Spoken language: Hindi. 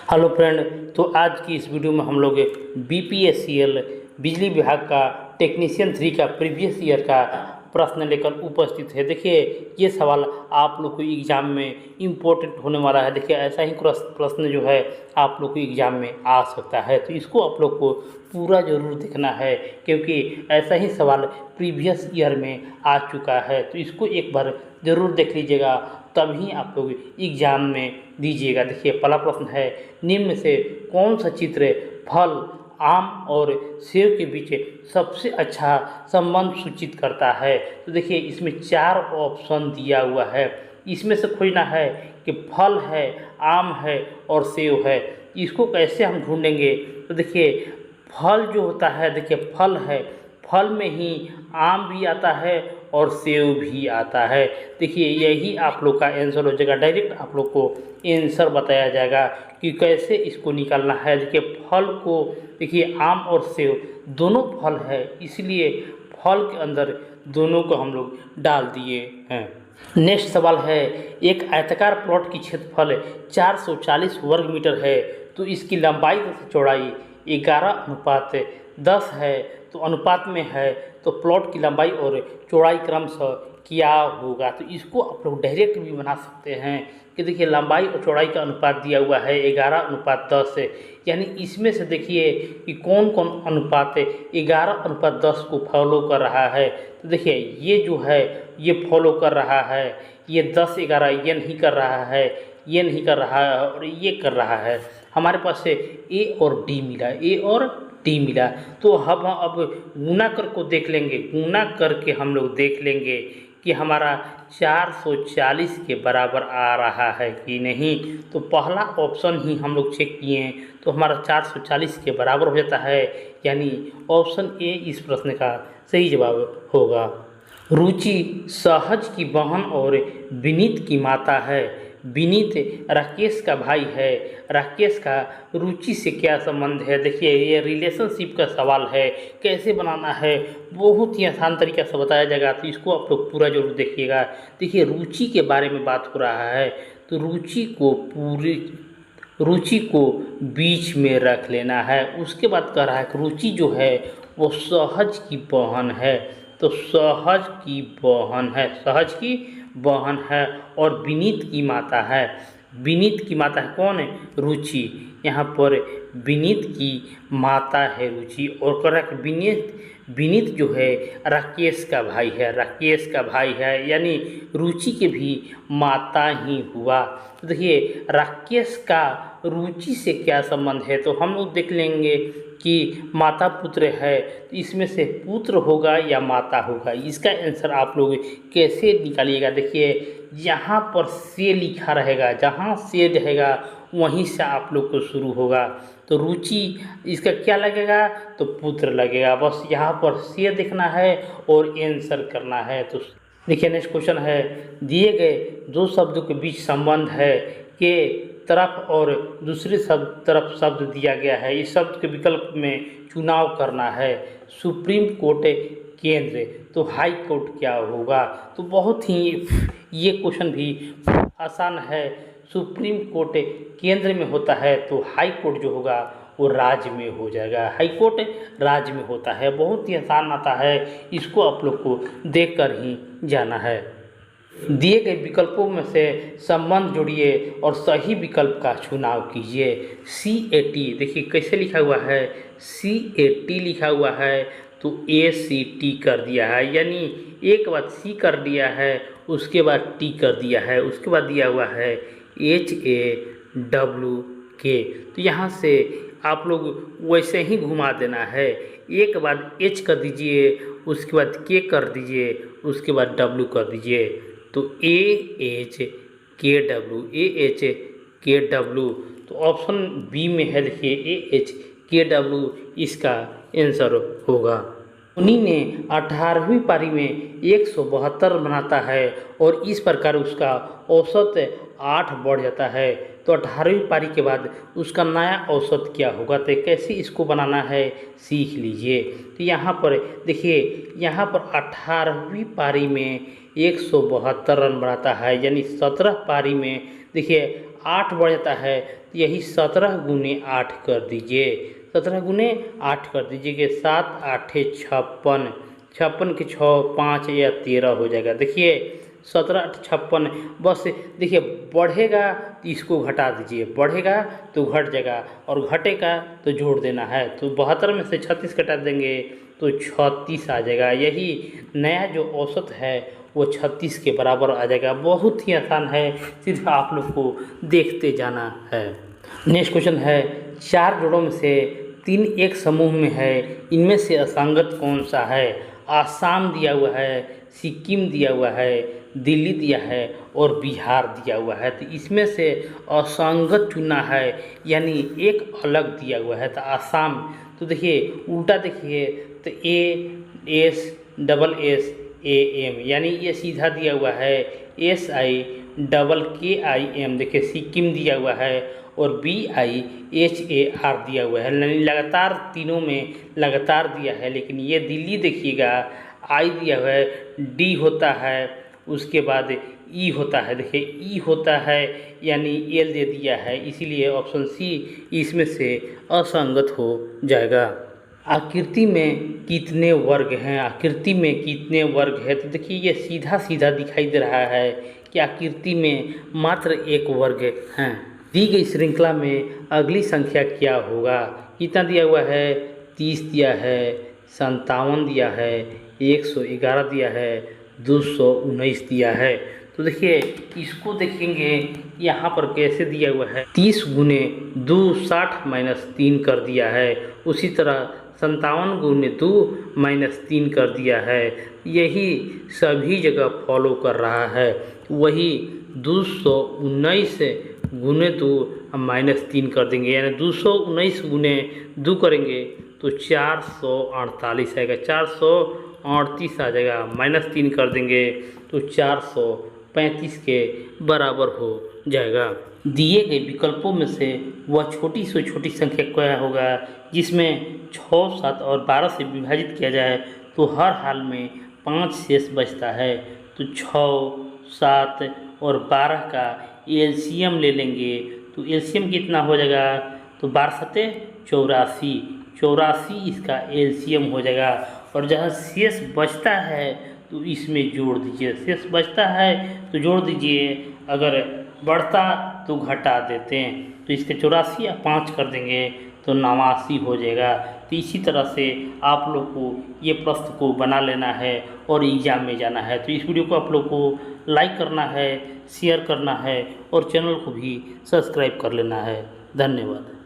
Hello friend. तो आज की इस वीडियो में हम लोग बीपीएससीएल बिजली विभाग का टेक्नीशियन 3 का प्रीवियस ईयर का प्रश्न लेकर उपस्थित है। देखिए, ये सवाल आप लोग को एग्ज़ाम में इम्पोर्टेंट होने वाला है। देखिए, ऐसा ही प्रश्न जो है आप लोग को एग्ज़ाम में आ सकता है, तो इसको आप लोग को पूरा ज़रूर देखना है, क्योंकि ऐसा ही सवाल प्रीवियस ईयर में आ चुका है। तो इसको एक बार ज़रूर देख लीजिएगा, तभी आप लोग एग्ज़ाम में दीजिएगा। देखिए, पहला प्रश्न है, निम्न में से कौन सा चित्र फल, आम और सेब के बीच सबसे अच्छा संबंध सूचित करता है? तो देखिए, इसमें 4 ऑप्शन दिया हुआ है। इसमें से खोजना है कि फल है, आम है और सेब है। इसको कैसे हम ढूंढेंगे? तो देखिए, फल जो होता है, देखिए फल है, फल में ही आम भी आता है और सेब भी आता है। देखिए, यही आप लोग का आंसर हो जाएगा। डायरेक्ट आप लोग को आंसर बताया जाएगा कि कैसे इसको निकालना है। देखिए, फल को देखिए, आम और सेब दोनों फल है, इसलिए फल के अंदर दोनों को हम लोग डाल दिए हैं। नेक्स्ट सवाल है, एक आयताकार प्लॉट की क्षेत्रफल 440 वर्ग मीटर है, तो इसकी लंबाई तथा चौड़ाई 11:10 है। तो अनुपात में है, तो प्लॉट की लंबाई और चौड़ाई क्रमशः क्या होगा? तो इसको आप लोग डायरेक्ट भी बना सकते हैं कि देखिए, लंबाई और चौड़ाई का अनुपात दिया हुआ है 11:10 है, यानी इसमें से देखिए कि कौन कौन अनुपात 11:10 को फॉलो कर रहा है। तो देखिए, ये जो है ये फॉलो कर रहा है, ये 10-11 ये नहीं कर रहा है, ये नहीं कर रहा है और ये कर रहा है। हमारे पास से ए और डी मिला, ए और डी मिला। तो हम अब गुना कर को देख लेंगे, गुना करके हम लोग देख लेंगे कि हमारा 440 के बराबर आ रहा है कि नहीं। तो पहला ऑप्शन ही हम लोग चेक किए हैं, तो हमारा 440 के बराबर हो जाता है, यानी ऑप्शन ए इस प्रश्न का सही जवाब होगा। रुचि सहज की बहन और विनीत की माता है। विनीत राकेश का भाई है। राकेश का रुचि से क्या संबंध है? देखिए, ये रिलेशनशिप का सवाल है, कैसे बनाना है बहुत ही आसान तरीका से बताया जाएगा, तो इसको आप लोग पूरा जरूर देखिएगा। देखिए, रुचि के बारे में बात हो रहा है, तो रुचि को बीच में रख लेना है। उसके बाद कह रहा है कि रुचि जो है वो सहज की बहन है, तो सहज की बहन है, सहज की बहन है और विनीत की माता है। विनीत की माता है कौन है? रुचि। यहाँ पर विनीत की माता है रुचि, और कह रहा है कि विनीत जो है राकेश का भाई है, राकेश का भाई है, यानी रुचि के भी माता ही हुआ। तो देखिए, राकेश का रुचि से क्या संबंध है? तो हम लोग देख लेंगे कि माता पुत्र है, तो इसमें से पुत्र होगा या माता होगा, इसका आंसर आप लोग कैसे निकालिएगा? देखिए, यहाँ पर से लिखा रहेगा, जहाँ से रहेगा वहीं से आप लोग को शुरू होगा। तो रुचि इसका क्या लगेगा? तो पुत्र लगेगा। बस यहाँ पर से देखना है और आंसर करना है। तो देखिए, नेक्स्ट क्वेश्चन है, दिए गए दो शब्दों के बीच संबंध है के तरफ और दूसरे तरफ शब्द दिया गया है। इस शब्द के विकल्प में चुनाव करना है। सुप्रीम कोर्ट केंद्र, तो हाई कोर्ट क्या होगा? तो बहुत ही ये क्वेश्चन भी आसान है। सुप्रीम कोर्ट केंद्र में होता है, तो हाई कोर्ट जो होगा वो राज्य में हो जाएगा। हाई कोर्ट राज्य में होता है, बहुत ही आसान आता है, इसको आप लोग को देख कर ही जाना है। दिए गए विकल्पों में से संबंध जोड़िए और सही विकल्प का चुनाव कीजिए। CAT, देखिए कैसे लिखा हुआ है, CAT लिखा हुआ है, तो ACT कर दिया है, यानी एक बार C कर दिया है, उसके बाद T कर दिया है, उसके बाद दिया हुआ है HAWK। तो यहाँ से आप लोग वैसे ही घुमा देना है, एक बाद H कर दीजिए, उसके बाद K कर दीजिए, उसके बाद W कर दीजिए। तो AHKW, तो ऑप्शन बी में है। देखिए, AHKW इसका आंसर होगा। उन्हीं ने 18वीं पारी में 172 बनाता है और इस प्रकार उसका औसत 8 बढ़ जाता है, तो 18वीं पारी के बाद उसका नया औसत क्या होगा? तो कैसे इसको बनाना है सीख लीजिए। तो यहाँ पर देखिए, यहाँ पर 18वीं पारी में 172 रन बनाता है, यानी 17 पारी में देखिए 8 बढ़ जाता है, यही 17 गुने 8 कर दीजिए। 17 गुने 8 कर दीजिए कि 7 8 56, 56 के 6 5 या 13 हो जाएगा। देखिए 17 8 56, बस देखिए बढ़ेगा तो इसको घटा दीजिए, बढ़ेगा तो घट जाएगा और घटेगा तो जोड़ देना है। तो 72 में से 36 घटा देंगे तो 36 आ जाएगा। यही नया जो औसत है वो 36 के बराबर आ जाएगा। बहुत ही आसान है, सिर्फ आप लोग को देखते जाना है। नेक्स्ट क्वेश्चन है, 4 जोड़ों में से 3 एक समूह में है, इनमें से असंगत कौन सा है? आसाम दिया हुआ है, सिक्किम दिया हुआ है, दिल्ली दिया है और बिहार दिया हुआ है। तो इसमें से असंगत चुना है, यानी एक अलग दिया हुआ है। तो आसाम, तो देखिए उल्टा देखिए तो ASSAM, यानी ये सीधा दिया हुआ है SIKKIM। देखिए सिक्किम दिया हुआ है और BIHAR दिया हुआ है, यानी लगातार तीनों में लगातार दिया है। लेकिन ये दिल्ली देखिएगा I दिया हुआ है, D होता है, उसके बाद E होता है। देखिए E होता है यानी L दे दिया है, इसीलिए ऑप्शन सी इसमें से असंगत हो जाएगा। आकृति में कितने वर्ग हैं? आकृति में कितने वर्ग है? तो देखिए ये सीधा सीधा दिखाई दे रहा है कि आकृति में मात्र एक वर्ग हैं। दी गई श्रृंखला में अगली संख्या क्या होगा? कितना दिया हुआ है? 30 दिया है, 57 दिया है, 111 दिया है, 219 दिया है। तो देखिए इसको देखेंगे यहाँ पर कैसे दिया हुआ है। 30 गुने 2 60 - 3 कर दिया है। उसी तरह 57 गुने 2 -3 कर दिया है। यही सभी जगह फॉलो कर रहा है। वही 219 गुने 2 -3 कर देंगे, यानी 219 गुने 2 करेंगे तो 448 आएगा, 438 आ जाएगा। -3 कर देंगे तो 435 के बराबर हो जाएगा। दिए गए विकल्पों में से वह छोटी से छोटी संख्या क्या होगा जिसमें 6 7 और 12 से विभाजित किया जाए तो हर हाल में 5 शेष बचता है। तो 6 7 और 12 का एलसीएम ले लेंगे तो एलसीएम कितना हो जाएगा? तो 12 7 84, 84 इसका एलसीएम हो जाएगा। और जहाँ शेष बचता है तो इसमें जोड़ दीजिए, शेष बचता है तो जोड़ दीजिए, अगर बढ़ता तो घटा देते हैं। तो इसके 84 या 5 कर देंगे तो 89 हो जाएगा। तो इसी तरह से आप लोग को ये प्रश्न को बना लेना है और एग्जाम में जाना है। तो इस वीडियो को आप लोग को लाइक करना है, शेयर करना है और चैनल को भी सब्सक्राइब कर लेना है। धन्यवाद।